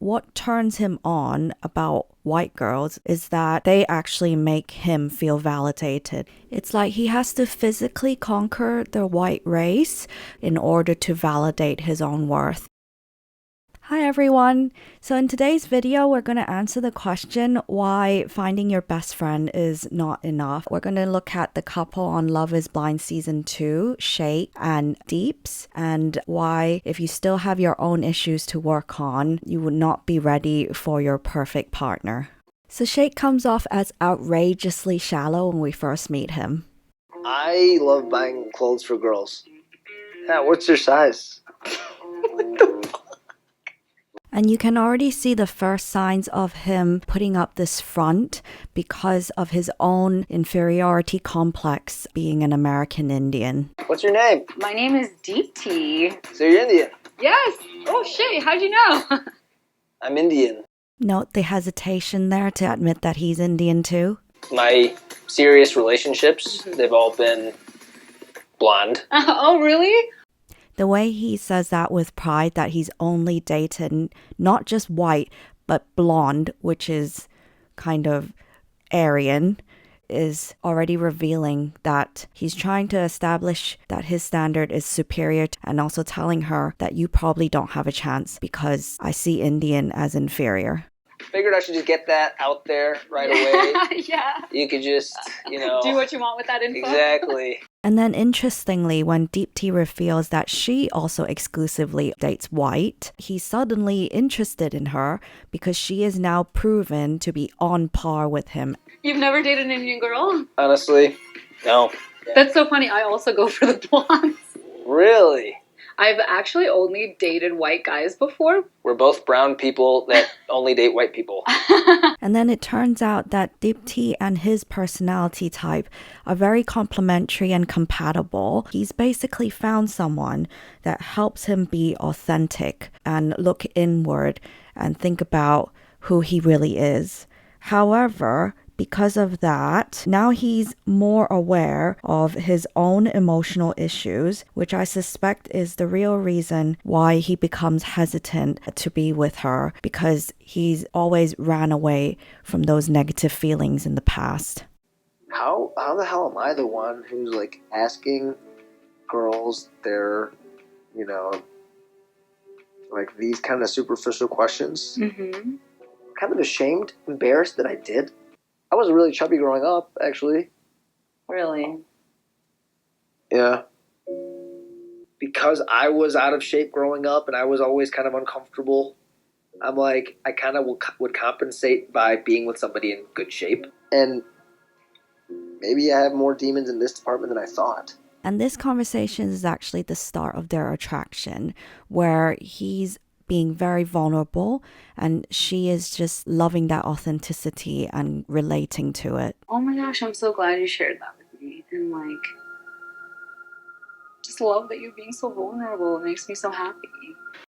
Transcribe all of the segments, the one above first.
what turns him on about white girls is that they actually make him feel validated. It's like he has to physically conquer the white race in order to validate his own worth. Hi everyone! So in today's video, we're going to answer the question why finding your best friend is not enough. We're going to look at the couple on Love is Blind Season 2, Shake and Deeps, and why if you still have your own issues to work on, you would not be ready for your perfect partner. So Shake comes off as outrageously shallow when we first meet him. I love buying clothes for girls. Yeah, what's your size? And you can already see the first signs of him putting up this front because of his own inferiority complex being an American Indian. What's your name? My name is Deepti. So you're Indian? Yes. Oh shit, how'd you know? I'm Indian. Note the hesitation there to admit that he's Indian too. My serious relationships, they've all been blonde. Oh really? The way he says that with pride, that he's only dated not just white, but blonde, which is kind of Aryan, is already revealing that he's trying to establish that his standard is superior and also telling her that you probably don't have a chance because I see Indian as inferior. Figured I should just get that out there right away. Yeah. You could just, do what you want with that info. Exactly. And then interestingly, when Deepti reveals that she also exclusively dates white, he's suddenly interested in her because she is now proven to be on par with him. You've never dated an Indian girl? Honestly, no. That's so funny. I also go for the blondes. Really? I've actually only dated white guys before. We're both brown people that only date white people. And then it turns out that Deepti and his personality type are very complementary and compatible. He's basically found someone that helps him be authentic and look inward and think about who he really is. However, because of that, now he's more aware of his own emotional issues, which I suspect is the real reason why he becomes hesitant to be with her, because he's always ran away from those negative feelings in the past. How the hell am I the one who's like asking girls their, like these kind of superficial questions? Mm-hmm. Kind of ashamed, embarrassed that I did. I was really chubby growing up, actually. Really? Yeah. Because I was out of shape growing up and I was always kind of uncomfortable, I'm like, I kind of would compensate by being with somebody in good shape. And maybe I have more demons in this department than I thought. And this conversation is actually the start of their attraction, where he's being very vulnerable and she is just loving that authenticity and relating to it. Oh my gosh, I'm so glad you shared that with me. And like, just love that you're being so vulnerable. It makes me so happy.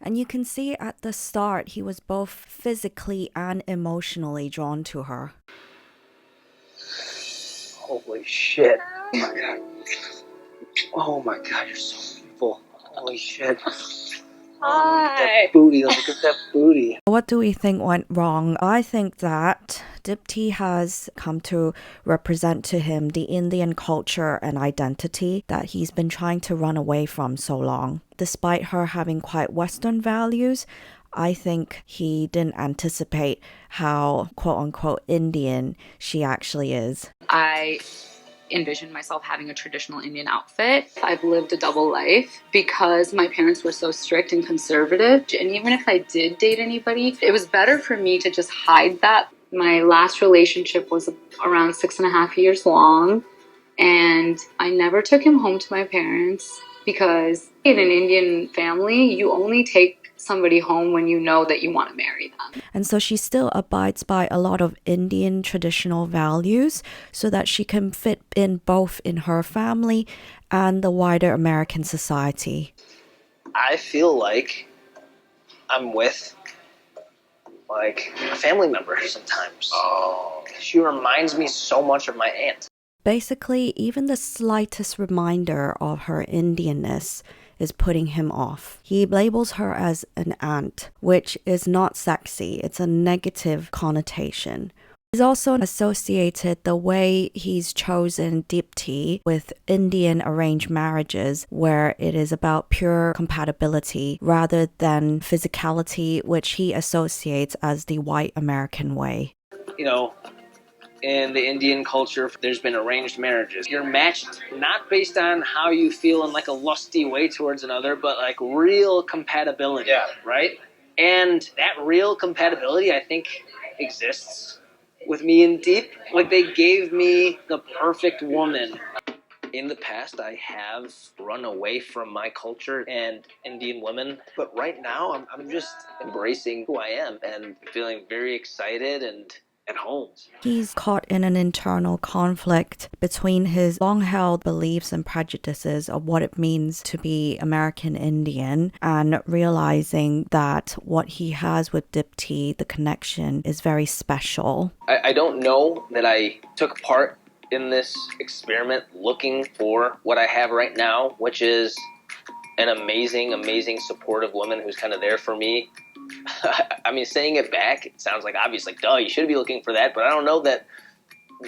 And you can see at the start, he was both physically and emotionally drawn to her. Holy shit. Oh my god. Oh my god, you're so beautiful. Holy shit. Hi. That booty, look at that booty. What do we think went wrong? I think that Deepti has come to represent to him the Indian culture and identity that he's been trying to run away from so long. Despite her having quite Western values, I think he didn't anticipate how quote-unquote Indian she actually is. I envisioned myself having a traditional Indian outfit. I've lived a double life because my parents were so strict and conservative. And even if I did date anybody, it was better for me to just hide that. My last relationship was around 6.5 years long, and I never took him home to my parents because in an Indian family, you only take somebody home when you know that you want to marry them. And so she still abides by a lot of Indian traditional values so that she can fit in both in her family and the wider American society. I feel like I'm with like a family member sometimes. Oh. She reminds me so much of my aunt. Basically, even the slightest reminder of her Indianness is putting him off. He labels her as an ant, which is not sexy. It's a negative connotation. He's also associated the way he's chosen Deepti with Indian arranged marriages, where it is about pure compatibility rather than physicality, which he associates as the white American way. You know, in the Indian culture, there's been arranged marriages. You're matched not based on how you feel in like a lusty way towards another, but like real compatibility, right? And that real compatibility, I think, exists with me and Deep. Like, they gave me the perfect woman. In the past, I have run away from my culture and Indian women, but right now I'm just embracing who I am and feeling very excited and at home. He's caught in an internal conflict between his long-held beliefs and prejudices of what it means to be American Indian and realizing that what he has with Deepti, the connection, is very special. I don't know that I took part in this experiment looking for what I have right now, which is an amazing, amazing supportive woman who's kind of there for me. I mean, saying it back, it sounds like obvious, like, duh, you should be looking for that, but I don't know that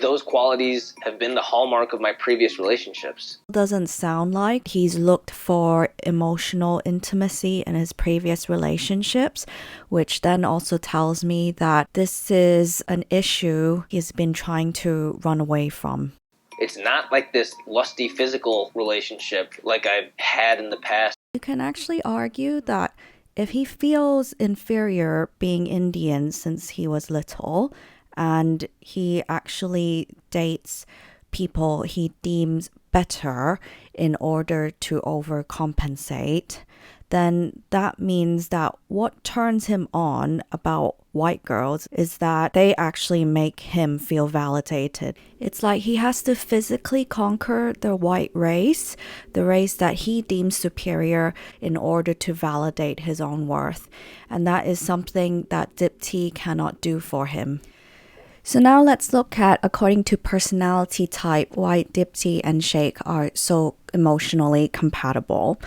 those qualities have been the hallmark of my previous relationships. Doesn't sound like he's looked for emotional intimacy in his previous relationships, which then also tells me that this is an issue he's been trying to run away from. It's not like this lusty physical relationship like I've had in the past. You can actually argue that if he feels inferior being Indian since he was little, and he actually dates people he deems better in order to overcompensate, then that means that what turns him on about white girls is that they actually make him feel validated. It's like he has to physically conquer the white race, the race that he deems superior, in order to validate his own worth. And that is something that Deepti cannot do for him. So now let's look at, according to personality type, why Deepti and Shake are so emotionally compatible.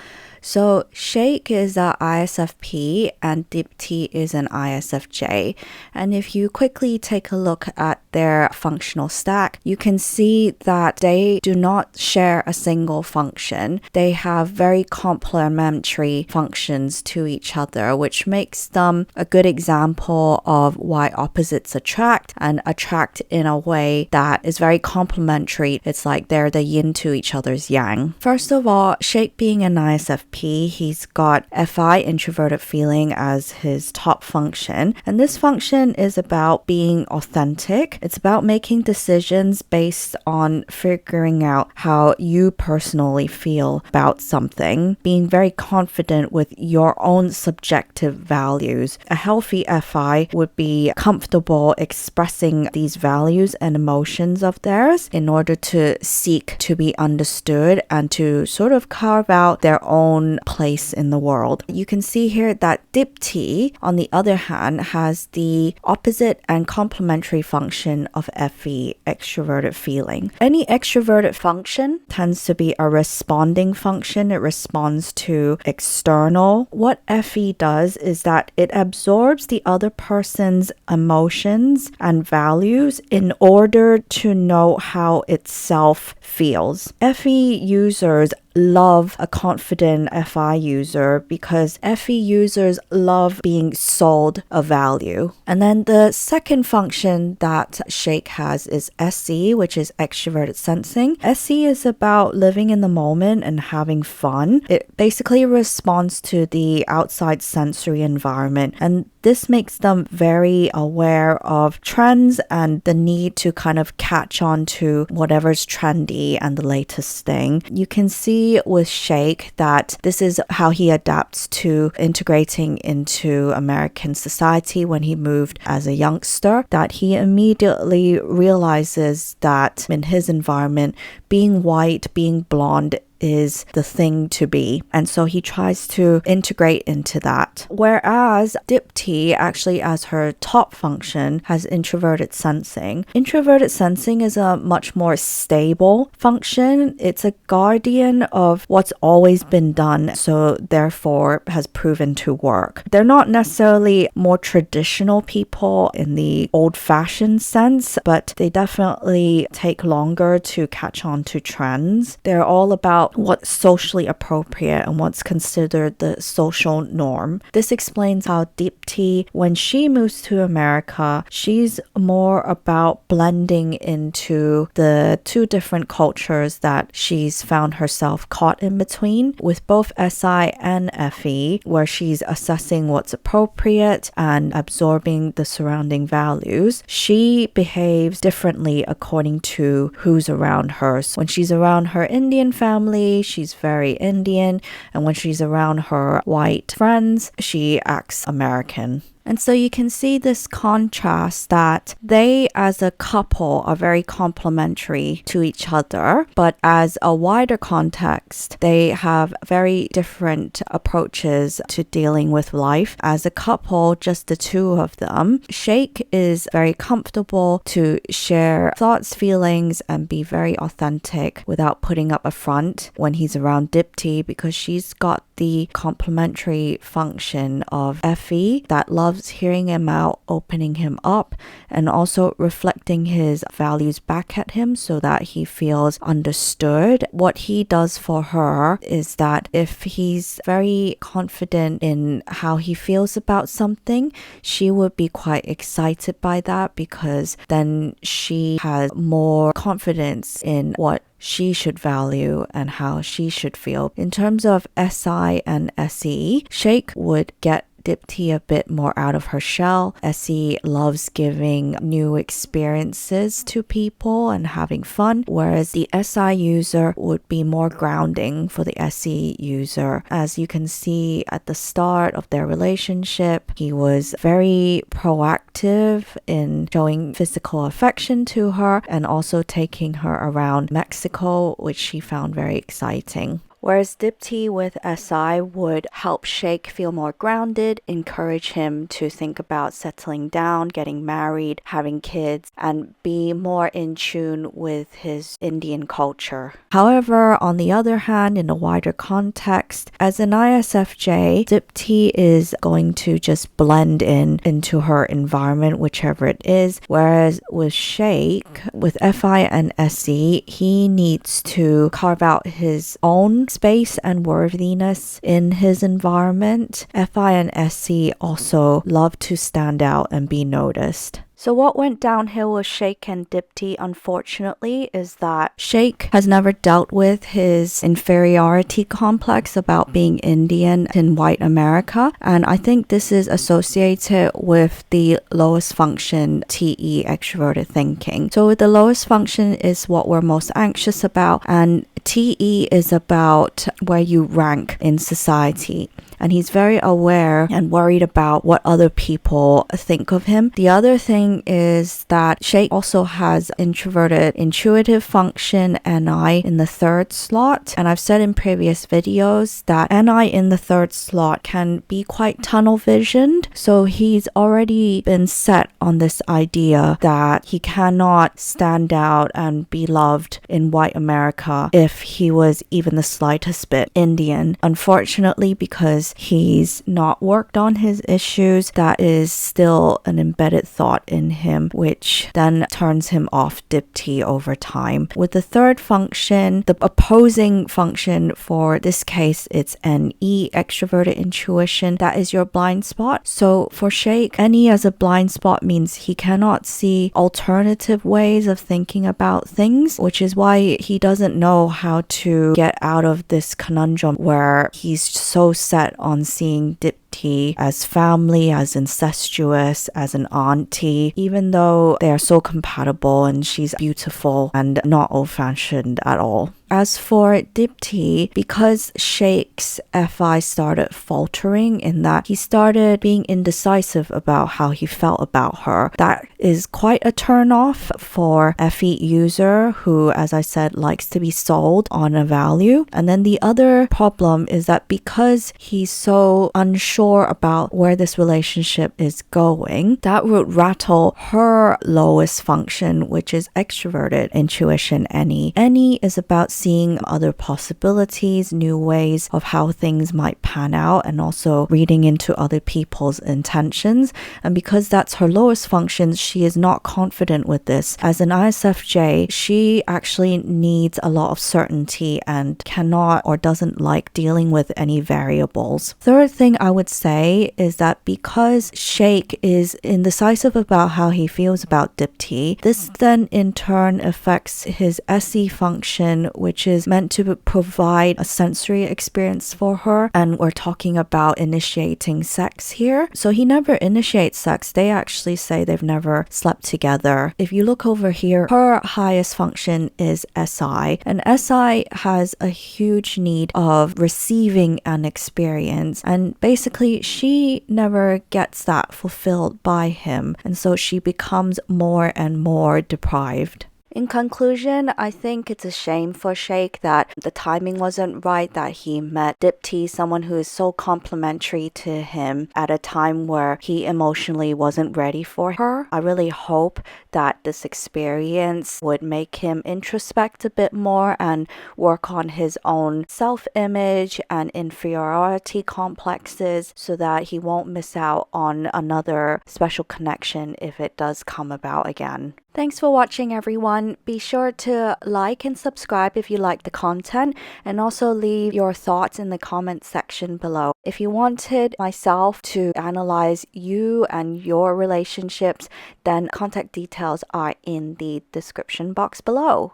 So Shake is a ISFP and Deepti is an ISFJ. And if you quickly take a look at their functional stack, you can see that they do not share a single function. They have very complementary functions to each other, which makes them a good example of why opposites attract, and attract in a way that is very complementary. It's like they're the yin to each other's yang. First of all, Shake being an ISFP, he's got FI, introverted feeling, as his top function. And this function is about being authentic. It's about making decisions based on figuring out how you personally feel about something, being very confident with your own subjective values. A healthy FI would be comfortable expressing these values and emotions of theirs in order to seek to be understood and to sort of carve out their own place in the world. You can see here that Deepti, on the other hand, has the opposite and complementary function of FE, extroverted feeling. Any extroverted function tends to be a responding function. It responds to external. What FE does is that it absorbs the other person's emotions and values in order to know how itself feels. FE users love a confident FI user because FE users love being sold a value. And then the second function that Shake has is SE, which is extroverted sensing. SE is about living in the moment and having fun. It basically responds to the outside sensory environment, and this makes them very aware of trends and the need to kind of catch on to whatever's trendy and the latest thing. You can see with Shake that this is how he adapts to integrating into American society when he moved as a youngster, that he immediately realizes that in his environment, being white, being blonde, is the thing to be. And so he tries to integrate into that. Whereas Deepti actually as her top function has introverted sensing. Introverted sensing is a much more stable function. It's a guardian of what's always been done, so therefore has proven to work. They're not necessarily more traditional people in the old-fashioned sense, but they definitely take longer to catch on to trends. They're all about what's socially appropriate and what's considered the social norm. This explains how Deepti, when she moves to America, she's more about blending into the two different cultures that she's found herself caught in between, with both SI and FE, where she's assessing what's appropriate and absorbing the surrounding values. She behaves differently according to who's around her. So when she's around her Indian family, she's very Indian, and when she's around her white friends, she acts American. And so you can see this contrast that they as a couple are very complementary to each other, but as a wider context, they have very different approaches to dealing with life. As a couple, just the two of them, Shake is very comfortable to share thoughts, feelings, and be very authentic without putting up a front when he's around Deepti, because she's got the complementary function of Effie that loves hearing him out, opening him up, and also reflecting his values back at him so that he feels understood. What he does for her is that if he's very confident in how he feels about something, she would be quite excited by that, because then she has more confidence in what she should value and how she should feel. In terms of SI and SE, Shake would get Deepti a bit more out of her shell. SE loves giving new experiences to people and having fun, whereas the SI user would be more grounding for the SE user. As you can see at the start of their relationship, he was very proactive in showing physical affection to her and also taking her around Mexico, which she found very exciting. Whereas Deepti with SI would help Shake feel more grounded, encourage him to think about settling down, getting married, having kids, and be more in tune with his Indian culture. However, on the other hand, in a wider context, as an ISFJ, Deepti is going to just blend into her environment, whichever it is, whereas with Shake, with FI and SE, he needs to carve out his own space and worthiness in his environment. FI and SC also love to stand out and be noticed. So what went downhill with Shake and Deepti, unfortunately, is that Shake has never dealt with his inferiority complex about being Indian in white America. And I think this is associated with the lowest function TE, extroverted thinking. So the lowest function is what we're most anxious about, and TE is about where you rank in society. And he's very aware and worried about what other people think of him. The other thing is that Shake also has introverted intuitive function NI in the third slot. And I've said in previous videos that NI in the third slot can be quite tunnel visioned. So he's already been set on this idea that he cannot stand out and be loved in white America if he was even the slightest bit Indian. Unfortunately, because he's not worked on his issues, that is still an embedded thought in him, which then turns him off Deepti over time. With the third function, the opposing function for this case, it's NE, extroverted intuition. That is your blind spot. So for Shake, NE as a blind spot means he cannot see alternative ways of thinking about things, which is why he doesn't know how to get out of this conundrum where he's so set on seeing Deepti as family, as incestuous, as an auntie, even though they are so compatible and she's beautiful and not old-fashioned at all. As for Deepti, because Shake's FI started faltering in that he started being indecisive about how he felt about her, that is quite a turn-off for FE user who, as I said, likes to be sold on a value. And then the other problem is that because he's so unsure about where this relationship is going, that would rattle her lowest function, which is extroverted intuition. Any is about seeing other possibilities, new ways of how things might pan out, and also reading into other people's intentions. And because that's her lowest function, she is not confident with this. As an ISFJ, she actually needs a lot of certainty and cannot or doesn't like dealing with any variables. Third thing I would say is that because Shake is indecisive about how he feels about Deepti, this then in turn affects his SE function, which is meant to provide a sensory experience for her. And we're talking about initiating sex here. So he never initiates sex. They actually say they've never slept together. If you look over here, her highest function is SI. And SI has a huge need of receiving an experience. And basically, she never gets that fulfilled by him. And so she becomes more and more deprived. In conclusion, I think it's a shame for Shake that the timing wasn't right, that he met Deepti, someone who is so complimentary to him, at a time where he emotionally wasn't ready for her. I really hope that this experience would make him introspect a bit more and work on his own self-image and inferiority complexes so that he won't miss out on another special connection if it does come about again. Thanks for watching, everyone. Be sure to like and subscribe if you like the content, and also leave your thoughts in the comment section below. If you wanted myself to analyze you and your relationships, then contact details are in the description box below.